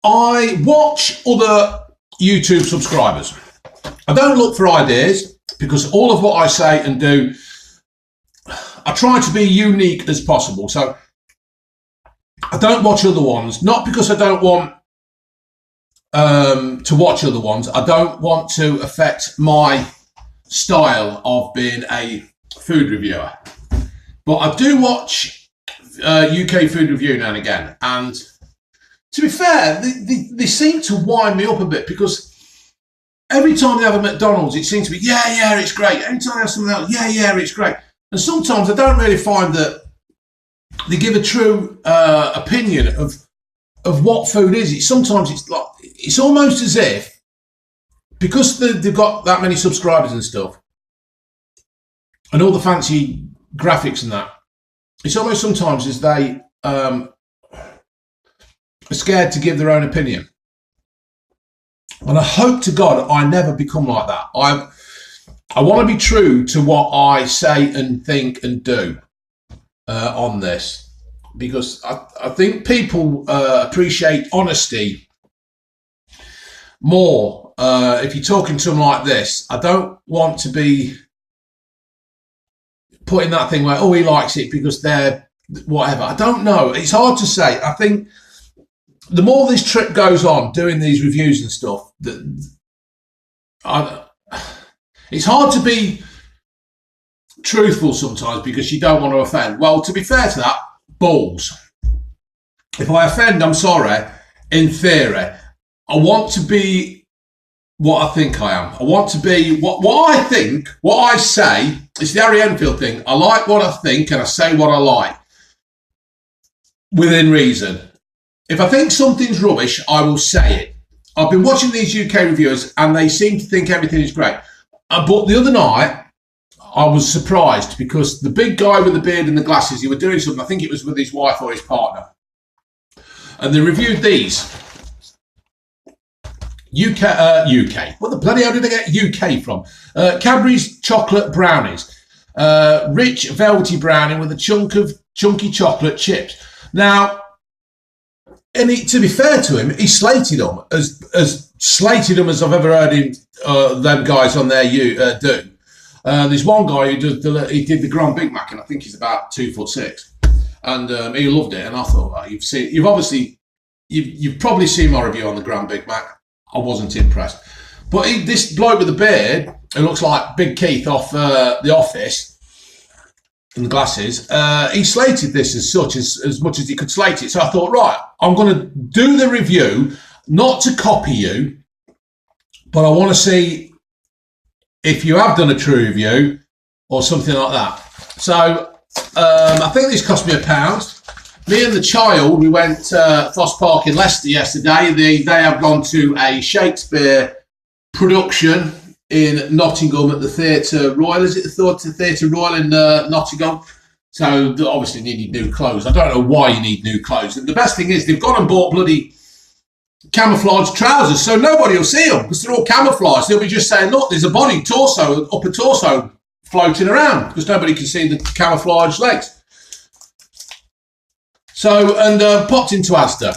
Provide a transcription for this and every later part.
I watch other YouTube subscribers. I don't look for ideas because all of what I say and do, I try to be unique as possible. So I don't watch other ones, not because I don't want to watch other ones. I don't want to affect my style of being a food reviewer. But I do watch UK food review now and again. And to be fair, they seem to wind me up a bit because every time they have a McDonald's, it seems to be, yeah, it's great. Every time they have something else, yeah, it's great. And sometimes I don't really find that they give a true opinion of what food is. Sometimes it's almost as if, because they've got that many subscribers and stuff, and all the fancy graphics and that, it's almost sometimes as they are scared to give their own opinion. And I hope to God I never become like that. I want to be true to what I say and think and do on this, because I think people appreciate honesty more if you're talking to them like this. I don't want to be putting that thing where, oh, he likes it because they're whatever. I don't know. It's hard to say. I think the more this trip goes on, doing these reviews and stuff, it's hard to be truthful sometimes because you don't want to offend. Well, to be fair to that, balls. If I offend, I'm sorry. In theory, I want to be what I think I am. I want to be what I think, what I say. It's the Harry Enfield thing. I like what I think and I say what I like within reason. If I think something's rubbish, I will say it. I've been watching these UK reviewers and they seem to think everything is great. But the other night, I was surprised because the big guy with the beard and the glasses, he was doing something, I think it was with his wife or his partner. And they reviewed these. UK. What the bloody hell did I get UK from? Cadbury's chocolate brownies. Rich velvety brownie with a chunk of chunky chocolate chips. Now, and to be fair to him, he slated them as slated them as I've ever heard him, them guys on there do. There's one guy who did the Grand Big Mac, and I think he's about 2'6", and he loved it. And I thought, well, you've probably seen my review on the Grand Big Mac. I wasn't impressed, but this bloke with the beard, who looks like Big Keith off The Office, and the glasses, he slated this as much as he could slate it. So I thought, right, I'm going to do the review, not to copy you, but I want to see if you have done a true review or something like that. So I think this cost me £1. Me and the child, we went to Foss Park in Leicester yesterday. They have gone to a Shakespeare production in Nottingham at the Theatre Royal. Is it the Theatre Royal in Nottingham? So they obviously needed new clothes. I don't know why you need new clothes. And the best thing is they've gone and bought bloody camouflage trousers, so nobody will see them because they're all camouflaged. They'll be just saying, look, there's a body, torso, upper torso floating around because nobody can see the camouflage legs. So, and popped into Asda.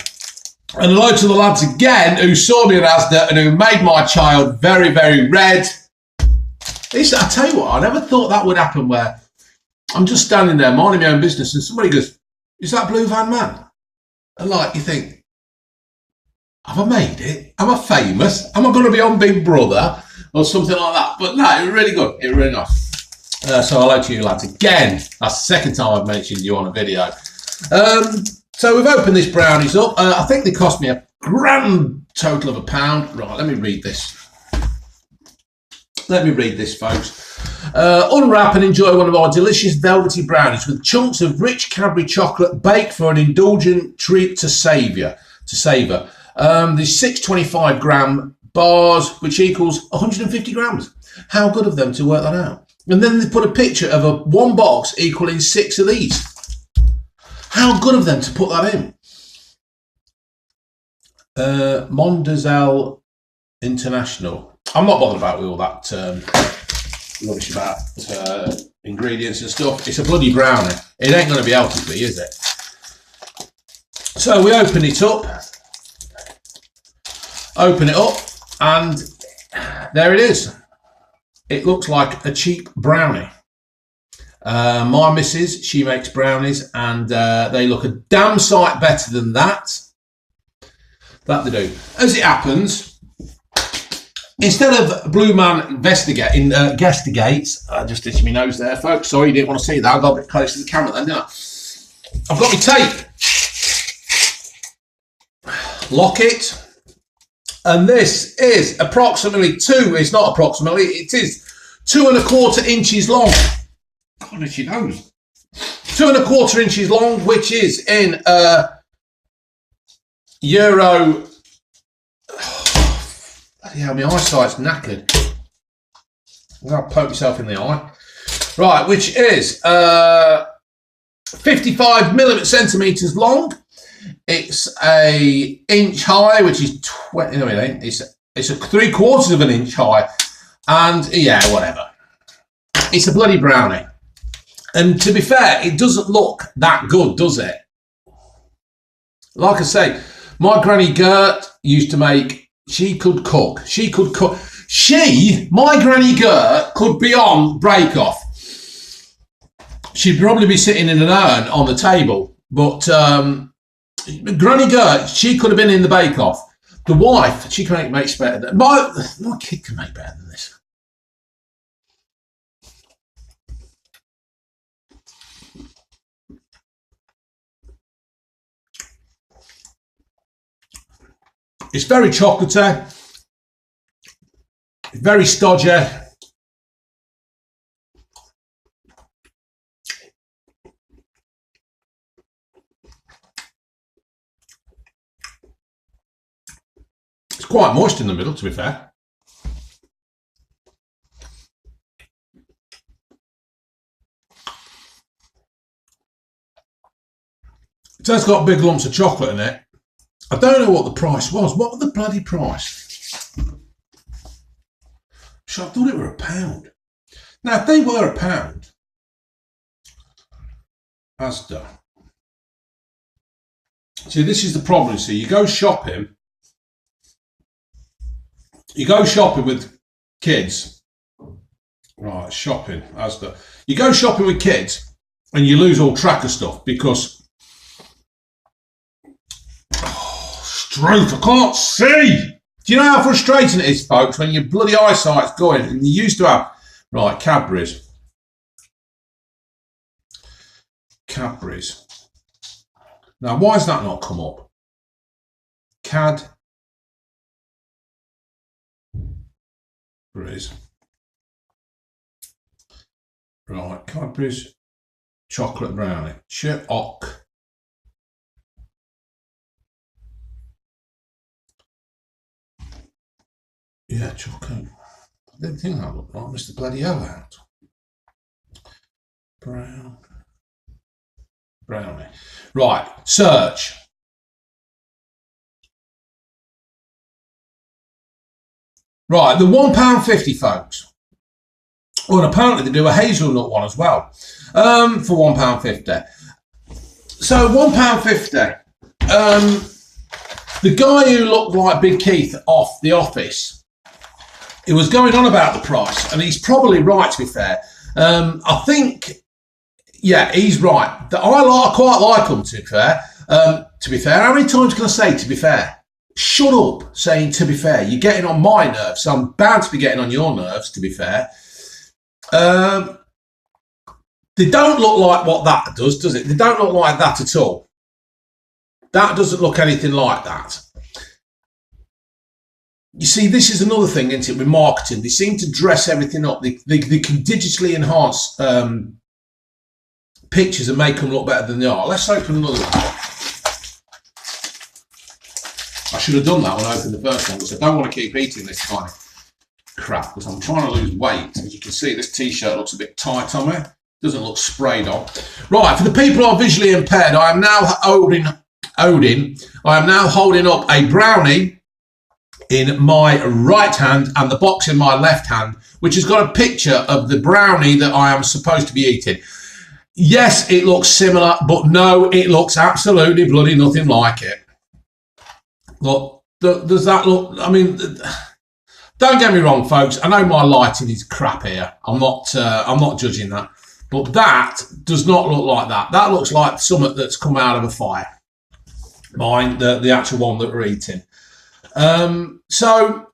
And hello to the lads again who saw me at Asda and who made my child very, very red. I tell you what, I never thought that would happen where I'm just standing there minding my own business and somebody goes, is that Blue Van Man? And like, you think, have I made it? Am I famous? Am I going to be on Big Brother? Or something like that. But no, it was really good. It was really nice. So hello to you lads again. That's the second time I've mentioned you on a video. So we've opened this brownies up. I think they cost me a grand total of £1. Right, let me read this. Let me read this, folks. Unwrap and enjoy one of our delicious velvety brownies with chunks of rich Cadbury chocolate baked for an indulgent treat to savour. There's 625 gram bars, which equals 150 grams. How good of them to work that out. And then they put a picture of one box equaling 6 of these. How good of them to put that in. Mondezel International. I'm not bothered about all that rubbish about ingredients and stuff. It's a bloody brownie. It ain't going to be healthy for you, is it? So we open it up. Open it up, and there it is. It looks like a cheap brownie. My missus, she makes brownies, and they look a damn sight better than that. That they do. As it happens, instead of Blue Man investigates, I just itched my nose there, folks. Sorry, you didn't want to see that. I got a bit close to the camera then, didn't I? I've got my tape. Lock it. And this is approximately it's not approximately, it is 2¼ inches long. God, she knows. 2¼ inches long, which is in Euro. Bloody hell, my eyesight's knackered. I'm going to poke myself in the eye. Right, which is 55 centimetres long. It's a inch high, which is 20. No, it ain't. It's a 3/4 of an inch high, and yeah, whatever. It's a bloody brownie, and to be fair, it doesn't look that good, does it? Like I say, my granny Gert used to make. She could cook. She could cook. My granny Gert could be on Break Off. She'd probably be sitting in an urn on the table, but. Granny Gert, she could have been in the Bake Off. The wife, she can make better than my kid can make better than this. It's very chocolatey, very stodgy. It's quite moist in the middle, to be fair. It has got big lumps of chocolate in it. I don't know what the price was. What was the bloody price? I thought it were £1. Now, if they were £1, Asda. See, this is the problem. See, you go shopping with kids. Right, shopping, Asda. You go shopping with kids and you lose all track of stuff because Struth, I can't see. Do you know how frustrating it is, folks, when your bloody eyesight's going and you used to have, right, Cadburys. Cadburys. Now, why has that not come up? Cadburys. Right, Cadbury's chocolate brownie. Choc. Yeah, chocolate. I didn't think that looked like Mr. Bloody Hell out. Brownie. Right, search. Right, the £1.50, folks. Oh, and apparently they do a hazelnut one as well, for £1.50. So £1.50. The guy who looked like Big Keith off The Office, he was going on about the price, and he's probably right, to be fair. I think, yeah, he's right. I quite like them, to be fair. To be fair, how many times can I say to be fair? Shut up saying to be fair. You're getting on my nerves, so I'm bound to be getting on your nerves, to be fair. They don't look like what that does it? They don't look like that at all. That doesn't look anything like that. You see, this is another thing, isn't it, with marketing. They seem to dress everything up. They can digitally enhance pictures and make them look better than they are. Let's open another one. I should have done that when I opened the first one, because I don't want to keep eating this kind of crap, because I'm trying to lose weight. As you can see, this t-shirt looks a bit tight on me. Doesn't look sprayed on. Right, for the people who are visually impaired, I am now holding up a brownie in my right hand and the box in my left hand, which has got a picture of the brownie that I am supposed to be eating. Yes, it looks similar, but no, it looks absolutely bloody nothing like it. Look, Does that look? I mean, don't get me wrong, folks. I know my lighting is crap here. I'm not judging that, but that does not look like that. That looks like something that's come out of a fire. Mine, the actual one that we're eating. So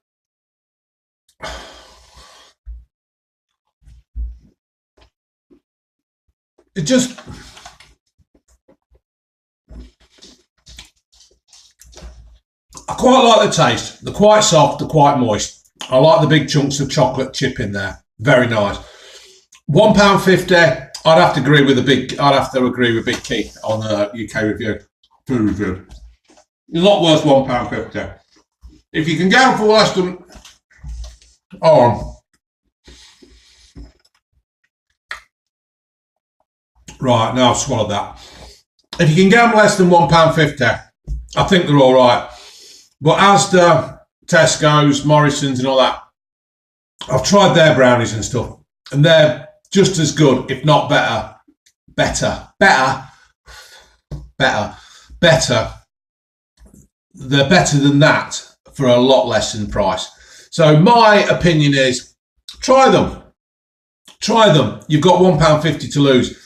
it just. I quite like the taste. They're quite soft, they're quite moist. I like the big chunks of chocolate chip in there. Very nice. £1.50. I'd have to agree with Big Keith on the UK review. Food review. It's not worth £1.50. If you can get them for less than right, now I've swallowed that. If you can get them less than £1.50, I think they're all right. But Asda, Tesco's, Morrison's and all that, I've tried their brownies and stuff, and they're just as good, if not better. They're better than that for a lot less in price. So my opinion is, try them. You've got £1.50 to lose.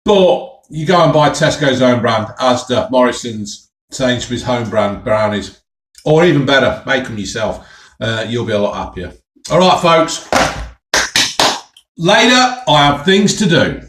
But you go and buy Tesco's own brand, Asda, Morrison's, Sainsbury's home brand brownies. Or even better, make them yourself. You'll be a lot happier. All right, folks. Later, I have things to do.